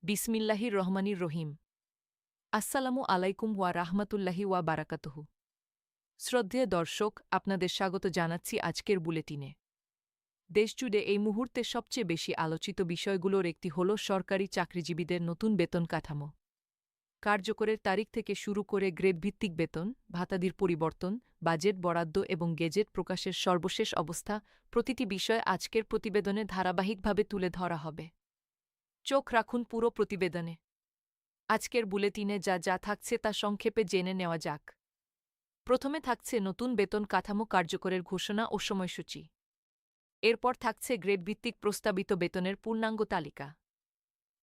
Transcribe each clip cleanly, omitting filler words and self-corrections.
বিসমিল্লাহির রহমানির রহিম। আসসালামু আলাইকুম ওয়া রাহমাতুল্লাহি ওয়া বারাকাতুহু। শ্রদ্ধেয় দর্শক, আপনাদের স্বাগত জানাচ্ছি আজকের বুলেটিনে। দেশজুড়ে এই মুহূর্তে সবচেয়ে বেশি আলোচিত বিষয়গুলোর একটি হল সরকারি চাকরিজীবীদের নতুন বেতন কাঠামো। কার্যকরের তারিখ থেকে শুরু করে গ্রেডভিত্তিক বেতন, ভাতাদির পরিবর্তন, বাজেট বরাদ্দ এবং গেজেট প্রকাশের সর্বশেষ অবস্থা, প্রতিটি বিষয় আজকের প্রতিবেদনে ধারাবাহিকভাবে তুলে ধরা হবে। চোখ রাখুন পুরো প্রতিবেদনে। আজকের বুলেটিনে যা যা থাকছে তা সংক্ষেপে জেনে নেওয়া যাক। প্রথমে থাকছে নতুন বেতন কাঠামো কার্যকরের ঘোষণা ও সময়সূচি। এরপর থাকছে গ্রেডভিত্তিক প্রস্তাবিত বেতনের পূর্ণাঙ্গ তালিকা।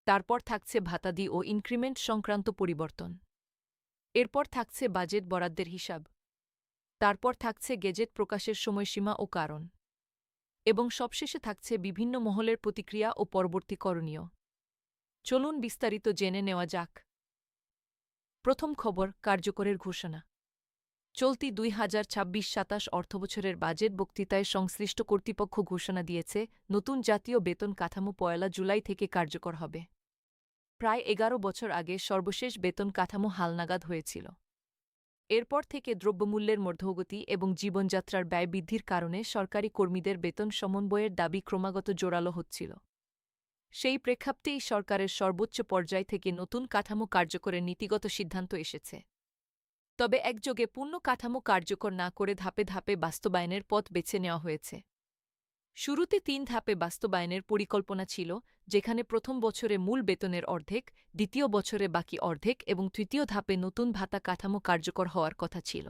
তারপর থাকছে ভাতাদি ও ইনক্রিমেন্ট সংক্রান্ত পরিবর্তন। এরপর থাকছে বাজেট বরাদ্দের হিসাব। তারপর থাকছে গেজেট প্রকাশের সময়সীমা ও কারণ। এবং সবশেষে থাকছে বিভিন্ন মহলের প্রতিক্রিয়া ও পরবর্তী করণীয়। চলুন বিস্তারিত জেনে নেওয়া যাক। প্রথম খবর, কার্যকরের ঘোষণা। চলতি ২০২৬-২৭ অর্থবছরের বাজেট বক্তৃতায় সংশ্লিষ্ট কর্তৃপক্ষ ঘোষণা দিয়েছে, নতুন জাতীয় বেতন কাঠামো ১ জুলাই থেকে কার্যকর হবে। প্রায় ১১ বছর আগে সর্বশেষ বেতন কাঠামো হালনাগাদ হয়েছিল। এরপর থেকে দ্রব্যমূল্যের মধ্যগতি এবং জীবনযাত্রার ব্যয় বৃদ্ধির কারণে সরকারি কর্মীদের বেতন সমন্বয়ের দাবি ক্রমাগত জোরালো হচ্ছিল। সেই প্রেক্ষাপটেই সরকারের সর্বোচ্চ পর্যায় থেকে নতুন কাঠামো কার্যকরের নীতিগত সিদ্ধান্ত এসেছে। তবে একযোগে পূর্ণ কাঠামো কার্যকর না করে ধাপে ধাপে বাস্তবায়নের পথ বেছে নেওয়া হয়েছে। শুরুতে ৩ ধাপে বাস্তবায়নের পরিকল্পনা ছিল, যেখানে প্রথম বছরে মূল বেতনের অর্ধেক, দ্বিতীয় বছরে বাকি অর্ধেক এবং তৃতীয় ধাপে নতুন ভাতা কাঠামো কার্যকর হওয়ার কথা ছিল।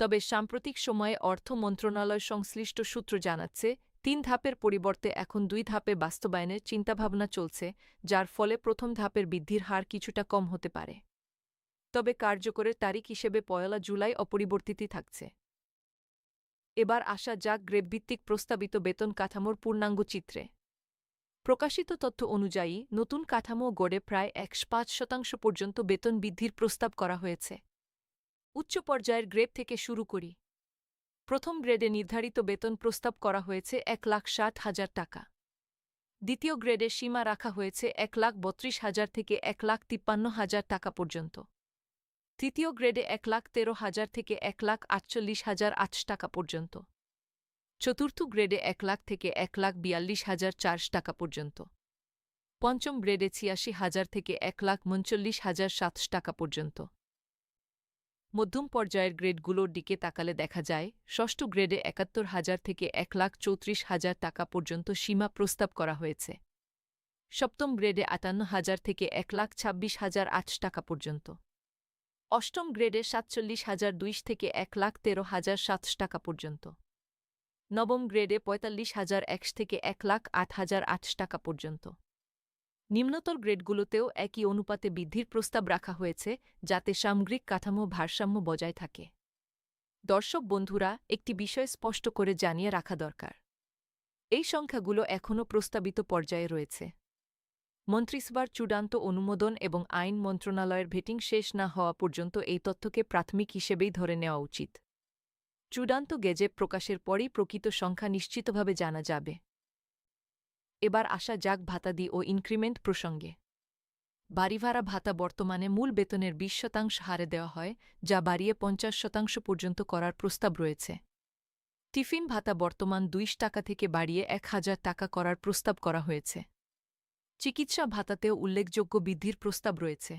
তবে সাম্প্রতিক সময়ে অর্থ মন্ত্রণালয় সংশ্লিষ্ট সূত্র জানাচ্ছে, ৩ ধাপের পরিবর্তে এখন ২ ধাপে বাস্তবায়নের চিন্তাভাবনা চলছে, যার ফলে প্রথম ধাপের বৃদ্ধির হার কিছুটা কম হতে পারে। তবে কার্যকরের তারিখ হিসেবে ১ জুলাই অপরিবর্তিতই থাকছে। এবার আসা যাক গ্রেডভিত্তিক প্রস্তাবিত বেতন কাঠামোর পূর্ণাঙ্গ চিত্রে। প্রকাশিত তথ্য অনুযায়ী নতুন কাঠামো গড়ে প্রায় ১০৫% পর্যন্ত বেতন বৃদ্ধির প্রস্তাব করা হয়েছে। উচ্চ পর্যায়ের গ্রেড থেকে শুরু করি। প্রথম গ্রেডে নির্ধারিত বেতন প্রস্তাব করা হয়েছে ১,৬০,০০০ টাকা। দ্বিতীয় গ্রেডে সীমা রাখা হয়েছে ১,৩২,০০০ থেকে ১,৫৩,০০০ টাকা পর্যন্ত। তৃতীয় গ্রেডে ১,১৩,০০০ থেকে ১,৪৮,০০৮ টাকা পর্যন্ত। চতুর্থ গ্রেডে ১,০০,০০০ থেকে ১,৪২,০০৪ টাকা পর্যন্ত। পঞ্চম গ্রেডে ৮৬,০০০ থেকে ১,৩৯,৭০০ টাকা পর্যন্ত। মধ্যম পর্যায়ের গ্রেডগুলোর দিকে তাকালে দেখা যায়, ষষ্ঠ গ্রেডে ৭১,০০০ থেকে ১,৩৪,০০০ টাকা পর্যন্ত সীমা প্রস্তাব করা হয়েছে। সপ্তম গ্রেডে ৫৮,০০০ থেকে ১,২৬,০০৮ টাকা পর্যন্ত। অষ্টম গ্রেডে ৪৭,০০২ থেকে ১,১৩,৭০০ টাকা পর্যন্ত। নবম গ্রেডে ৪৫,০০১ থেকে ১,০৮,০০৮ টাকা পর্যন্ত। নিম্নতর গ্রেডগুলোতেও একই অনুপাতে বৃদ্ধির প্রস্তাব রাখা হয়েছে, যাতে সামগ্রিক কাঠামো ভারসাম্য বজায় থাকে। দর্শক বন্ধুরা, একটি বিষয় স্পষ্ট করে জানিয়ে রাখা দরকার। এই সংখ্যাগুলো এখনও প্রস্তাবিত পর্যায়ে রয়েছে। মন্ত্রিসভার চূড়ান্ত অনুমোদন এবং আইন মন্ত্রণালয়ের ভেটিং শেষ না হওয়া পর্যন্ত এই তথ্যকে প্রাথমিক হিসেবেই ধরে নেওয়া উচিত। চূড়ান্ত গেজেট প্রকাশের পরই প্রকৃত সংখ্যা নিশ্চিতভাবে জানা যাবে। এবার আসা যাক ভাতাদি ও ইনক্রিমেন্ট প্রসঙ্গে। বাড়িভাড়া ভাতা বর্তমানে মূল বেতনের ২০% হারে দেওয়া হয়, যা বাড়িয়ে ৫০% পর্যন্ত করার প্রস্তাব রয়েছে। টিফিন ভাতা বর্তমান ২০ টাকা থেকে বাড়িয়ে ১,০০০ টাকা করার প্রস্তাব করা হয়েছে। চিকিৎসা ভাতাতেও উল্লেখযোগ্য বৃদ্ধির প্রস্তাব রয়েছে।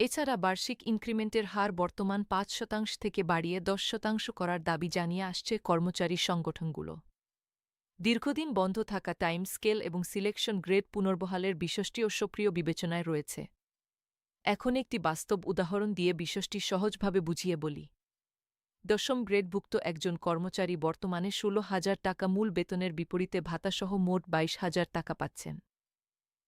এছাড়া বার্ষিক ইনক্রিমেন্টের হার বর্তমান ৫% থেকে বাড়িয়ে ১০% করার দাবি জানিয়ে আসছে কর্মচারী সংগঠনগুলো। দীর্ঘদিন বন্ধ থাকা টাইম স্কেল এবং সিলেকশন গ্রেড পুনর্বহালের বিষয়টিও সক্রিয় বিবেচনায় রয়েছে। এখন একটি বাস্তব উদাহরণ দিয়ে বিষয়টি সহজভাবে বুঝিয়ে বলি। দশম গ্রেডভুক্ত একজন কর্মচারী বর্তমানে ১৬,০০০ টাকা মূল বেতনের বিপরীতে ভাতাসহ মোট ২২,০০০ টাকা পাচ্ছেন।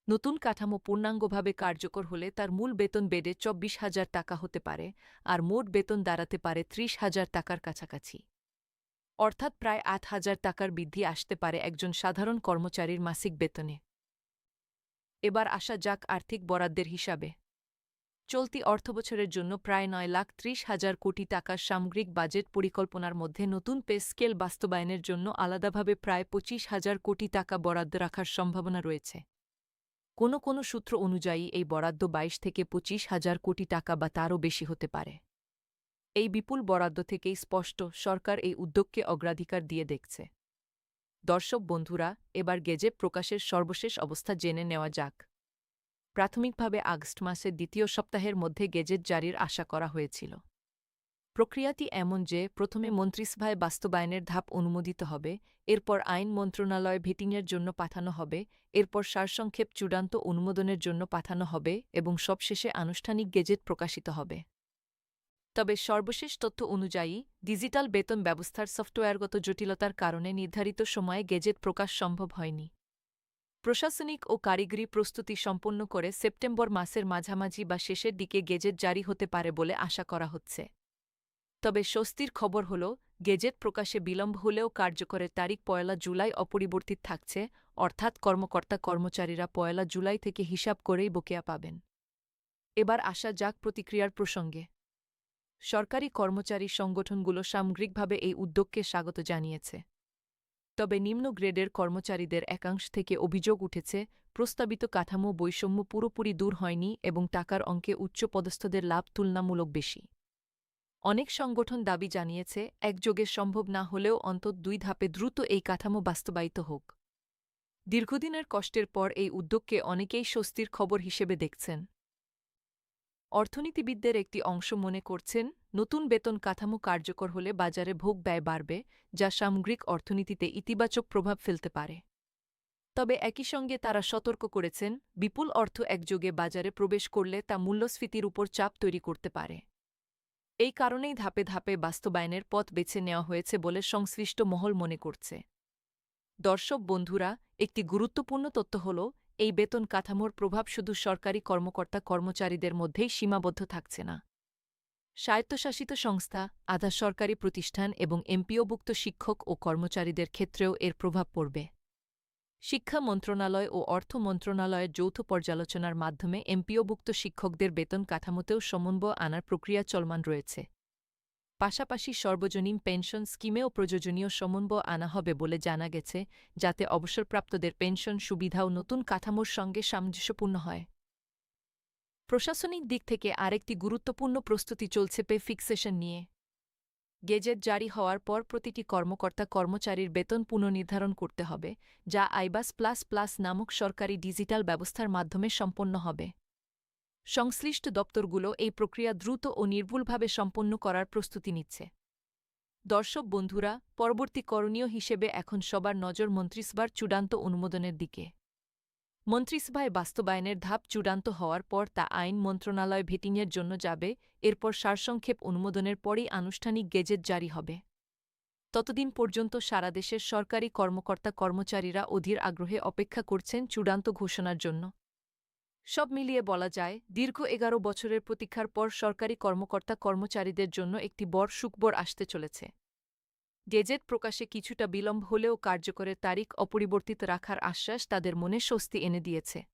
নতুন কাঠামো পূর্ণাঙ্গভাবে কার্যকর হলে তার মূল বেতন বেড়ে ২৪,০০০ টাকা হতে পারে, আর মোট বেতন দাঁড়াতে পারে ৩০,০০০ টাকার কাছাকাছি। অর্থাৎ প্রায় ৮,০০০ টাকার বৃদ্ধি আসতে পারে একজন সাধারণ কর্মচারীর মাসিক বেতনে। এবার আসা যাক আর্থিক বরাদ্দের হিসাবে। চলতি অর্থবছরের জন্য প্রায় ৯,৩০,০০০ কোটি টাকার সামগ্রিক বাজেট পরিকল্পনার মধ্যে নতুন পে স্কেল বাস্তবায়নের জন্য আলাদাভাবে প্রায় ২৫,০০০ কোটি টাকা বরাদ্দ রাখার সম্ভাবনা রয়েছে। কোনো সূত্র অনুযায়ী এই বরাদ্দ ২২ থেকে ২৫,০০০ কোটি টাকা বা তারও বেশি হতে পারে। এই বিপুল বরাদ্দ থেকেই স্পষ্ট সরকার এই উদ্যোগকে অগ্রাধিকার দিয়ে দেখছে। দর্শক বন্ধুরা, এবার গেজেট প্রকাশের সর্বশেষ অবস্থা জেনে নেওয়া যাক। প্রাথমিকভাবে আগস্ট মাসের দ্বিতীয় সপ্তাহের মধ্যে গেজেট জারির আশা করা হয়েছিল। প্রক্রিয়াটি এমন যে প্রথমে মন্ত্রিসভায় বাস্তবায়নের ধাপ অনুমোদিত হবে, এরপর আইন মন্ত্রণালয় ভেটিংয়ের জন্য পাঠানো হবে, এরপর সারসংক্ষেপ চূড়ান্ত অনুমোদনের জন্য পাঠানো হবে এবং সবশেষে আনুষ্ঠানিক গেজেট প্রকাশিত হবে। তবে সর্বশেষ তথ্য অনুযায়ী ডিজিটাল বেতন ব্যবস্থার সফটওয়্যারগত জটিলতার কারণে নির্ধারিত সময়ে গেজেট প্রকাশ সম্ভব হয়নি। প্রশাসনিক ও কারিগরি প্রস্তুতি সম্পন্ন করে সেপ্টেম্বর মাসের মাঝামাঝি বা শেষের দিকে গেজেট জারি হতে পারে বলে আশা করা হচ্ছে। তবে স্বস্তির খবর হল, গেজেট প্রকাশে বিলম্ব হলেও কার্যকরের তারিখ ১ জুলাই অপরিবর্তিত থাকছে, অর্থাৎ কর্মকর্তা-কর্মচারীরা ১ জুলাই থেকে হিসাব করেই বকেয়া পাবেন। এবার আসা যাক প্রতিক্রিয়ার প্রসঙ্গে। সরকারি কর্মচারী সংগঠনগুলো সামগ্রিকভাবে এই উদ্যোগকে স্বাগত জানিয়েছে। তবে নিম্ন গ্রেডের কর্মচারীদের একাংশ থেকে অভিযোগ উঠেছে, প্রস্তাবিত কাঠামো বৈষম্য পুরোপুরি দূর হয়নি এবং টাকার অঙ্কে উচ্চপদস্থদের লাভ তুলনামূলক বেশি। অনেক সংগঠন দাবি জানিয়েছে, একযোগে সম্ভব না হলেও অন্তত ২ ধাপে দ্রুত এই কাঠামো বাস্তবায়িত হোক। দীর্ঘদিনের কষ্টের পর এই উদ্যোগকে অনেকেই স্বস্তির খবর হিসেবে দেখছেন। অর্থনীতিবিদদের একটি অংশ মনে করছেন, নতুন বেতন কাঠামো কার্যকর হলে বাজারে ভোগ ব্যয় বাড়বে, যা সামগ্রিক অর্থনীতিতে ইতিবাচক প্রভাব ফেলতে পারে। তবে একই সঙ্গে তারা সতর্ক করেছেন, বিপুল অর্থ একযোগে বাজারে প্রবেশ করলে তা মূল্যস্ফীতির উপর চাপ তৈরি করতে পারে। এই কারণেই ধাপে ধাপে বাস্তবায়নের পথ বেছে নেওয়া হয়েছে বলে সংশ্লিষ্ট মহল মনে করছে। দর্শক বন্ধুরা, একটি গুরুত্বপূর্ণ তথ্য হল, এই বেতন কাঠামোর প্রভাব শুধু সরকারি কর্মকর্তা-কর্মচারীদের মধ্যেই সীমাবদ্ধ থাকছে না। স্বায়ত্তশাসিত সংস্থা, আধা সরকারি প্রতিষ্ঠান এবং এমপিওভুক্ত শিক্ষক ও কর্মচারীদের ক্ষেত্রেও এর প্রভাব পড়বে। শিক্ষা মন্ত্রণালয় ও অর্থ মন্ত্রণালয়ের যৌথ পর্যালোচনার মাধ্যমে এমপিওভুক্ত শিক্ষকদের বেতন কাঠামোতেও সমন্বয় আনার প্রক্রিয়া চলমান রয়েছে। পাশাপাশি সর্বজনীন পেনশন স্কিমেও প্রয়োজনীয় সমন্বয় আনা হবে বলে জানা গেছে, যাতে অবসরপ্রাপ্তদের পেনশন সুবিধাও নতুন কাঠামোর সঙ্গে সামঞ্জস্যপূর্ণ হয়। প্রশাসনিক দিক থেকে আরেকটি গুরুত্বপূর্ণ প্রস্তুতি চলছে পে ফিক্সেশন নিয়ে। গেজেট জারি হওয়ার পর প্রতিটি কর্মকর্তা-কর্মচারীর বেতন পুনর্নির্ধারণ করতে হবে, যা আইবাস প্লাস প্লাস নামক সরকারি ডিজিটাল ব্যবস্থার মাধ্যমে সম্পন্ন হবে। সংশ্লিষ্ট দপ্তরগুলো এই প্রক্রিয়া দ্রুত ও নির্ভুলভাবে সম্পন্ন করার প্রস্তুতি নিচ্ছে। দর্শক বন্ধুরা, পরবর্তী করণীয় হিসেবে এখন সবার নজর মন্ত্রিসভার চূড়ান্ত অনুমোদনের দিকে। মন্ত্রিসভায় বাস্তবায়নের ধাপ চূড়ান্ত হওয়ার পর তা আইন মন্ত্রণালয় ভেটিংয়ের জন্য যাবে, এরপর সারসংক্ষেপ অনুমোদনের পরই আনুষ্ঠানিক গেজেট জারি হবে। ততদিন পর্যন্ত সারা দেশের সরকারি কর্মকর্তা-কর্মচারীরা অধীর আগ্রহে অপেক্ষা করছেন চূড়ান্ত ঘোষণার জন্য। সব মিলিয়ে বলা যায়, দীর্ঘ ১১ বছরের প্রতীক্ষার পর সরকারি কর্মকর্তা-কর্মচারীদের জন্য একটি বড় সুখবর আসতে চলেছে। গেজেট প্রকাশে কিছুটা বিলম্ব হলেও কার্যকরের তারিখ অপরিবর্তিত রাখার আশ্বাস তাদের মনে স্বস্তি এনে দিয়েছে।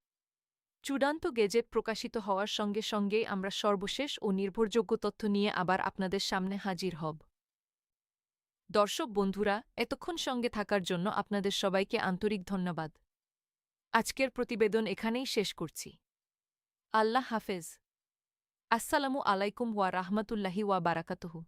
চূড়ান্ত গেজেট প্রকাশিত হওয়ার সঙ্গে সঙ্গেই আমরা সর্বশেষ ও নির্ভরযোগ্য তথ্য নিয়ে আবার আপনাদের সামনে হাজির হব। দর্শক বন্ধুরা, এতক্ষণ সঙ্গে থাকার জন্য আপনাদের সবাইকে আন্তরিক ধন্যবাদ। আজকের প্রতিবেদন এখানেই শেষ করছি। আল্লাহ হাফেজ। আসসালামু আলাইকুম ওয়া রাহমাতুল্লাহি ওয়া বারাকাতুহু।